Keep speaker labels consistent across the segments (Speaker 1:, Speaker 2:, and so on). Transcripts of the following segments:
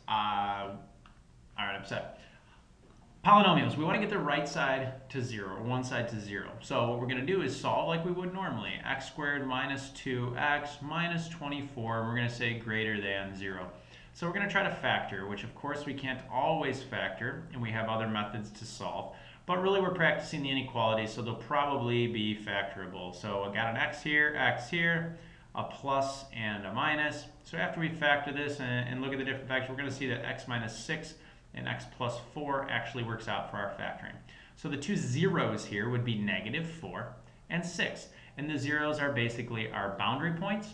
Speaker 1: all right, I'm set. Polynomials, we want to get the right side to 0, or one side to 0. So what we're going to do is solve like we would normally. X squared minus 2x minus 24, and we're going to say greater than 0. So we're going to try to factor, which of course we can't always factor, and we have other methods to solve. But really we're practicing the inequalities, so they'll probably be factorable. So I got an x here, a plus and a minus. So after we factor this and look at the different factors, we're going to see that x minus 6 and x plus 4 actually works out for our factoring. So the two zeros here would be negative 4 and 6. And the zeros are basically our boundary points.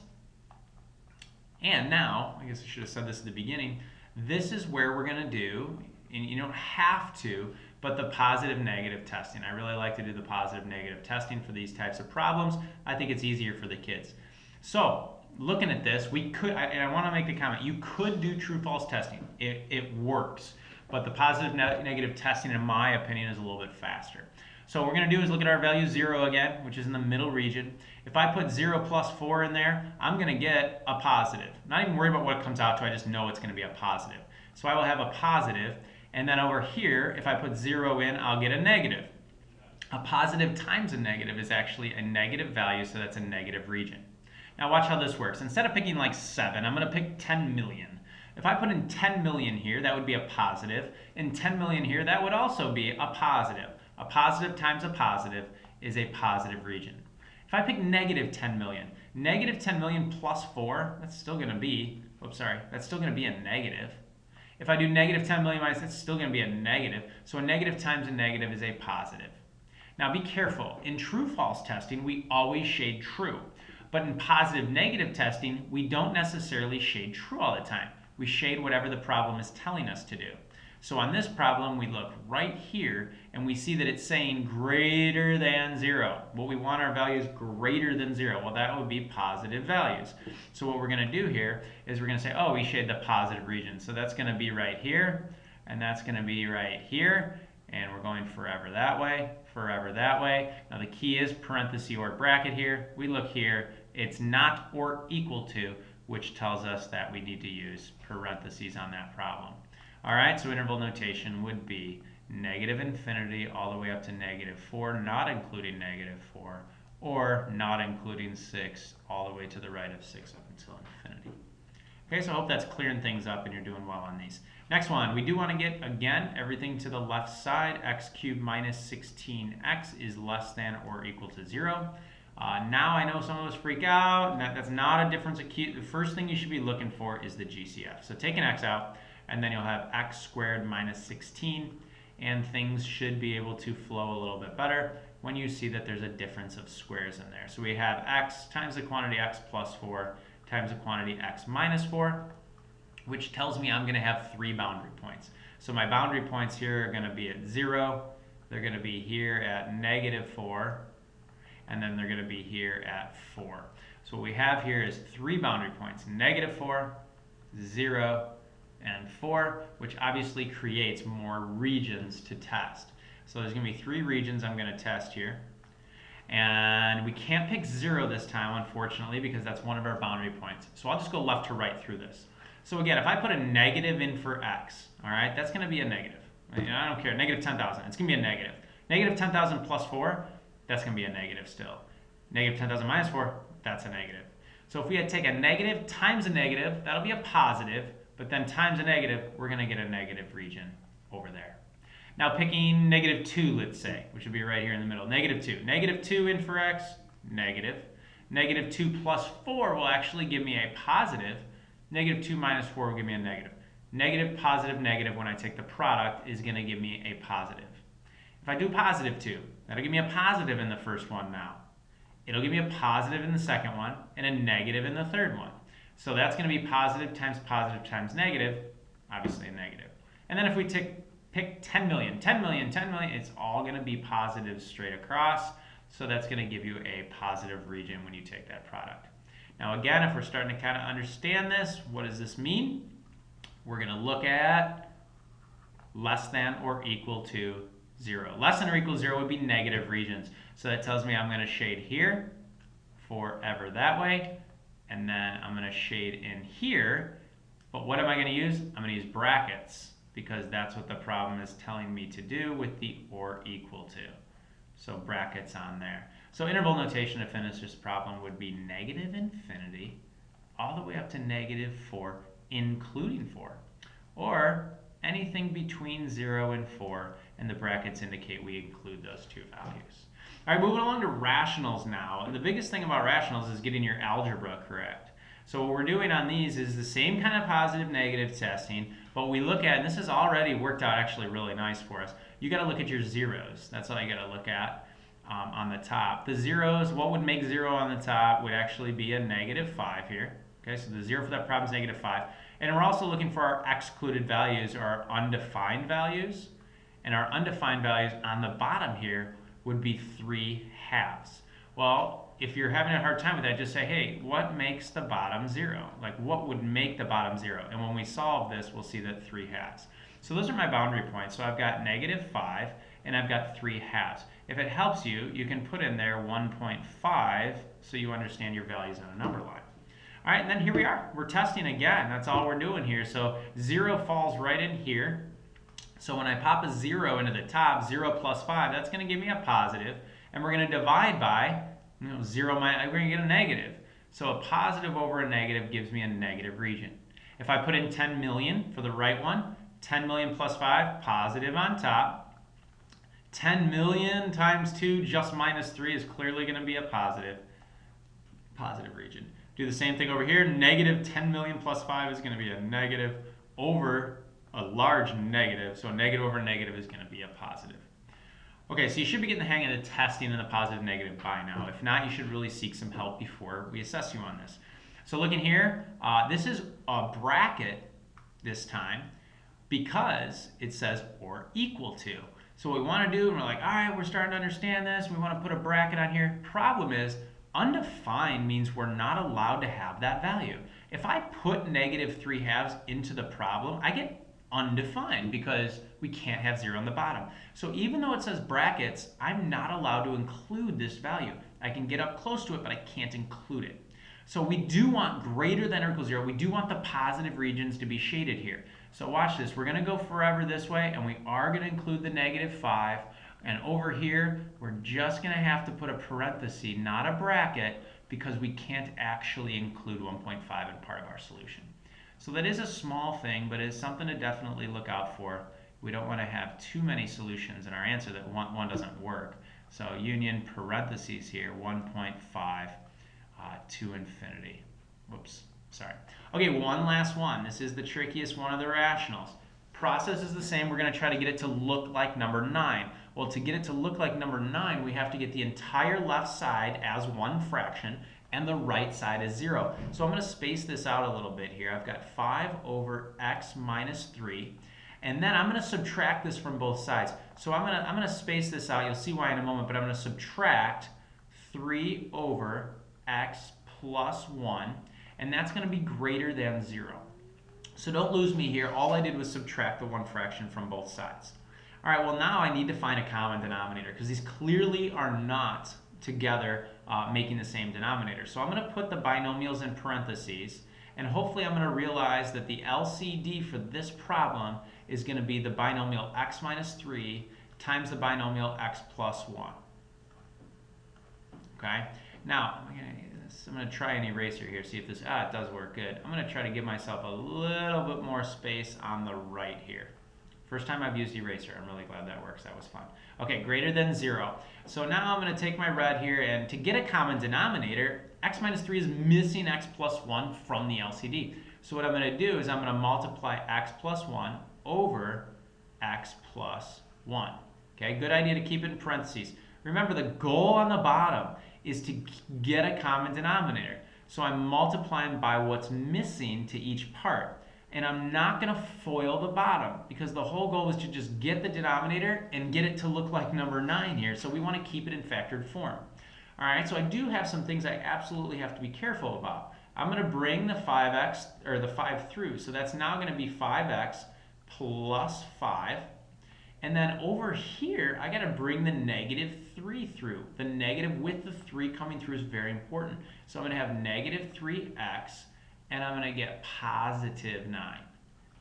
Speaker 1: And now, I guess I should have said this at the beginning, this is where we're going to do, and you don't have to, but the positive negative testing. I really like to do the positive negative testing for these types of problems. I think it's easier for the kids. So looking at this, we could, and I want to make the comment, you could do true false testing. It works. But the positive negative testing, in my opinion, is a little bit faster. So what we're going to do is look at our value 0 again, which is in the middle region. If I put 0 plus 4 in there, I'm going to get a positive. Not even worried about what it comes out to, I just know it's going to be a positive. So I will have a positive, and then over here, if I put 0 in, I'll get a negative. A positive times a negative is actually a negative value, so that's a negative region. Now watch how this works. Instead of picking like 7, I'm going to pick 10 million. If I put in 10 million here, that would be a positive. And 10 million here, that would also be a positive. A positive times a positive is a positive region. If I pick negative 10 million, negative 10 million plus 4, that's still going to be, that's still going to be a negative. If I do negative 10 million minus, that's still going to be a negative. So a negative times a negative is a positive. Now be careful. In true-false testing, we always shade true. But in positive-negative testing, we don't necessarily shade true all the time. We shade whatever the problem is telling us to do. So on this problem, we look right here, and we see that it's saying greater than 0. What we want our values greater than 0. Well, that would be positive values. So what we're going to do here is we're going to say, oh, we shade the positive region. So that's going to be right here, and that's going to be right here, and we're going forever that way, forever that way. Now the key is parenthesis or bracket here. We look here, it's not or equal to, which tells us that we need to use parentheses on that problem. All right, so interval notation would be negative infinity all the way up to negative 4, not including negative 4, or not including 6 all the way to the right of 6 up until infinity. Okay, so I hope that's clearing things up and you're doing well on these. Next one, we do want to get, again, everything to the left side. X cubed minus 16x is less than or equal to 0. Now I know some of us freak out, and that's not a difference. The first thing you should be looking for is the GCF. So take an x out, and then you'll have x squared minus 16, and things should be able to flow a little bit better when you see that there's a difference of squares in there. So we have x times the quantity x plus 4 times the quantity x minus 4, which tells me I'm going to have 3 boundary points. So my boundary points here are going to be at 0, they're going to be here at negative 4, and then they're going to be here at 4. So what we have here is 3 boundary points, negative 4, 0, and 4, which obviously creates more regions to test. So there's going to be 3 regions I'm going to test here. And we can't pick 0 this time, unfortunately, because that's one of our boundary points. So I'll just go left to right through this. So again, if I put a negative in for x, all right, that's going to be a negative. I don't care, negative 10,000, it's going to be a negative. Negative 10,000 plus 4, that's going to be a negative still. Negative 10,000 minus 4, that's a negative. So if we had to take a negative times a negative, that'll be a positive, but then times a negative, we're going to get a negative region over there. Now picking negative 2, let's say, which would be right here in the middle. Negative 2. Negative 2 in for x, negative. Negative 2 plus 4 will actually give me a positive. Negative 2 minus 4 will give me a negative. Negative, positive, negative, when I take the product, is going to give me a positive. If I do positive 2, that'll give me a positive in the first one now. It'll give me a positive in the second one and a negative in the third one. So that's going to be positive times negative, obviously a negative. And then if we pick 10 million, 10 million, 10 million, it's all going to be positive straight across. So that's going to give you a positive region when you take that product. Now again, if we're starting to kind of understand this, what does this mean? We're going to look at less than or equal to 0. Less than or equal to 0 would be negative regions. So that tells me I'm going to shade here forever that way. And then I'm going to shade in here But what am I going to use? I'm going to use brackets because that's what the problem is telling me to do with the or equal to. So brackets on there. So interval notation to finish this problem would be negative infinity all the way up to negative 4, including 4. Or anything between 0 and 4, and the brackets indicate we include those two values. All right, moving along to rationals now. The biggest thing about rationals is getting your algebra correct. So what we're doing on these is the same kind of positive negative testing, but we look at, and this has already worked out actually really nice for us, you got to look at your zeros. That's all you got to look at on the top. The zeros, what would make 0 on the top would actually be a negative 5 here. Okay, so the 0 for that problem is negative 5. And we're also looking for our excluded values, or our undefined values. And our undefined values on the bottom here would be 3 halves. Well, if you're having a hard time with that, just say, hey, what makes the bottom 0? Like, what would make the bottom 0? And when we solve this, we'll see that 3 halves. So those are my boundary points. So I've got negative 5, and I've got 3 halves. If it helps you, you can put in there 1.5 so you understand your values on a number line. All right, and then here we are. We're testing again. That's all we're doing here. So 0 falls right in here. So when I pop a 0 into the top, 0 plus 5, that's going to give me a positive. And we're going to divide by 0 minus, we're going to get a negative. So a positive over a negative gives me a negative region. If I put in 10 million for the right one, 10 million plus 5, positive on top. 10 million times 2 just minus 3 is clearly going to be a positive region. Do the same thing over here. Negative 10 million plus 5 is going to be a negative over a large negative. So a negative over a negative is going to be a positive. Okay, so you should be getting the hang of the testing and the positive negative by now. If not, you should really seek some help before we assess you on this. So looking here, this is a bracket this time because it says or equal to. So what we want to do, and we're like, all right, we're starting to understand this. We want to put a bracket on here. Problem is, undefined means we're not allowed to have that value. If I put negative 3 halves into the problem, I get undefined because we can't have 0 on the bottom. So even though it says brackets, I'm not allowed to include this value. I can get up close to it, but I can't include it. So we do want greater than or equal to 0. We do want the positive regions to be shaded here. So watch this. We're going to go forever this way, and we are going to include the negative 5. And over here, we're just going to have to put a parenthesis, not a bracket, because we can't actually include 1.5 in part of our solution. So that is a small thing, but it's something to definitely look out for. We don't want to have too many solutions in our answer that one doesn't work. So union parentheses here, 1.5 to infinity. Whoops, sorry. Okay, one last one. This is the trickiest one of the rationals. Process is the same. We're going to try to get it to look like number 9. Well, to get it to look like number 9, we have to get the entire left side as one fraction and the right side as 0. So I'm going to space this out a little bit here. I've got 5 over x minus 3. And then I'm going to subtract this from both sides. So I'm going to space this out. You'll see why in a moment, but I'm going to subtract 3 over x plus 1. And that's going to be greater than 0. So don't lose me here. All I did was subtract the one fraction from both sides. All right, well now I need to find a common denominator because these clearly are not together making the same denominator. So I'm going to put the binomials in parentheses, and hopefully I'm going to realize that the LCD for this problem is going to be the binomial x minus 3 times the binomial x plus 1. Okay, now I'm going to try an eraser here, see if this, it does work good. I'm going to try to give myself a little bit more space on the right here. First time I've used eraser. I'm really glad that works. That was fun. Okay, greater than 0. So now I'm going to take my red here, and to get a common denominator, x minus 3 is missing x plus 1 from the LCD. So what I'm going to do is I'm going to multiply x plus 1 over x plus 1. Okay, good idea to keep it in parentheses. Remember, the goal on the bottom is to get a common denominator. So I'm multiplying by what's missing to each part. And I'm not going to FOIL the bottom because the whole goal is to just get the denominator and get it to look like number 9 here. So we want to keep it in factored form. All right, so I do have some things I absolutely have to be careful about. I'm going to bring the 5x or the 5 through. So that's now going to be 5x plus 5. And then over here, I got to bring the negative 3 through. The negative with the 3 coming through is very important. So I'm going to have negative 3x. and I'm going to get positive 9.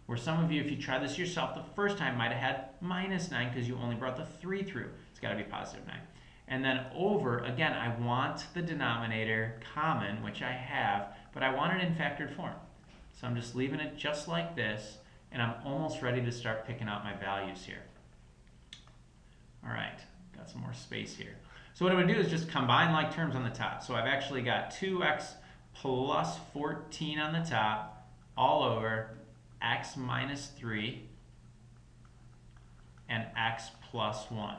Speaker 1: Where some of you, if you try this yourself the first time, might have had minus 9 because you only brought the 3 through. It's got to be positive 9. And then over, again, I want the denominator common, which I have, but I want it in factored form. So I'm just leaving it just like this, and I'm almost ready to start picking out my values here. All right, got some more space here. So what I'm going to do is just combine like terms on the top. So I've actually got 2x plus 14 on the top, all over x minus 3 and x plus 1. All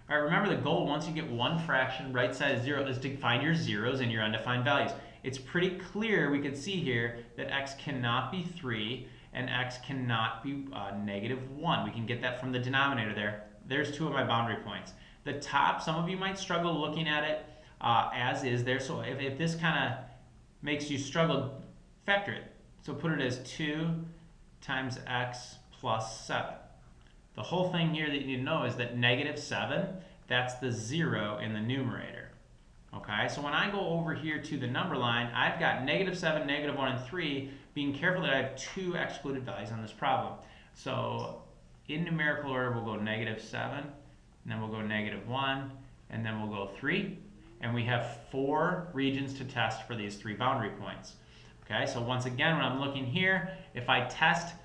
Speaker 1: right, remember the goal, once you get one fraction, right side of 0, is to find your zeros and your undefined values. It's pretty clear, we can see here, that x cannot be 3 and x cannot be negative 1. We can get that from the denominator there. There's 2 of my boundary points. The top, some of you might struggle looking at it as is there. So if this kind of makes you struggle, factor it. So put it as 2 times x plus 7. The whole thing here that you need to know is that negative 7, that's the 0 in the numerator. Okay, so when I go over here to the number line, I've got negative 7, negative 1, and 3, being careful that I have 2 excluded values on this problem. So in numerical order, we'll go negative 7, and then we'll go negative 1, and then we'll go 3. And we have 4 regions to test for these 3 boundary points. Okay, so once again, when I'm looking here, if I test,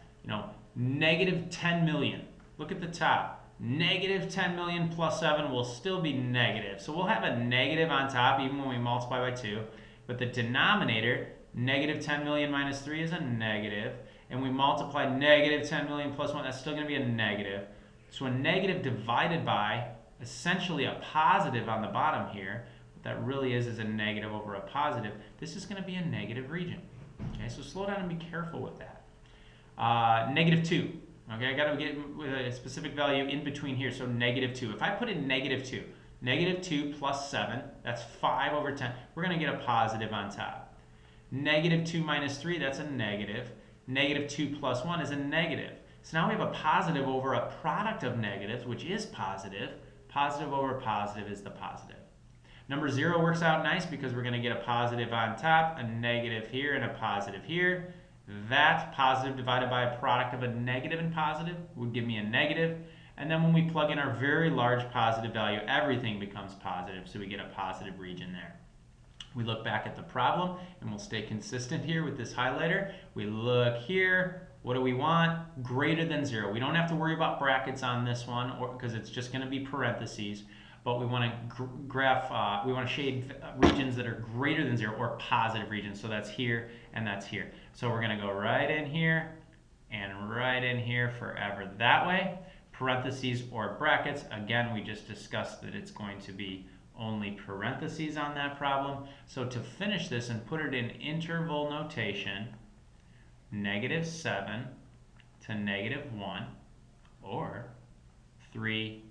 Speaker 1: negative 10 million, look at the top. Negative 10 million plus 7 will still be negative. So we'll have a negative on top even when we multiply by 2. But the denominator, negative 10 million minus 3 is a negative. And we multiply negative 10 million plus 1, that's still going to be a negative. So a negative divided by essentially a positive on the bottom here, what that really is a negative over a positive. This is going to be a negative region. Okay, so slow down and be careful with that. Negative 2. Okay, I got to get with a specific value in between here, so negative 2. If I put in negative 2, negative 2 plus 7, that's 5 over 10. We're going to get a positive on top. Negative 2 minus 3, that's a negative. Negative 2 plus 1 is a negative. So now we have a positive over a product of negatives, which is positive. Positive over positive is the positive. Number 0 works out nice because we're going to get a positive on top, a negative here, and a positive here. That positive divided by a product of a negative and positive would give me a negative. And then when we plug in our very large positive value, everything becomes positive, so we get a positive region there. We look back at the problem, and we'll stay consistent here with this highlighter. We look here. What do we want? Greater than 0. We don't have to worry about brackets on this one because it's just going to be parentheses. But we want to we want to shade regions that are greater than 0 or positive regions. So that's here and that's here. So we're going to go right in here and right in here forever that way. Parentheses or brackets. Again, we just discussed that it's going to be only parentheses on that problem. So to finish this and put it in interval notation, negative 7 to negative 1 or 3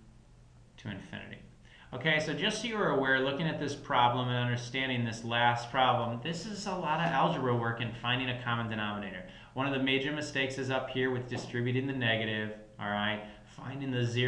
Speaker 1: to infinity. Okay, so just so you're aware, looking at this problem and understanding this last problem, this is a lot of algebra work in finding a common denominator. One of the major mistakes is up here with distributing the negative, all right, finding the 0.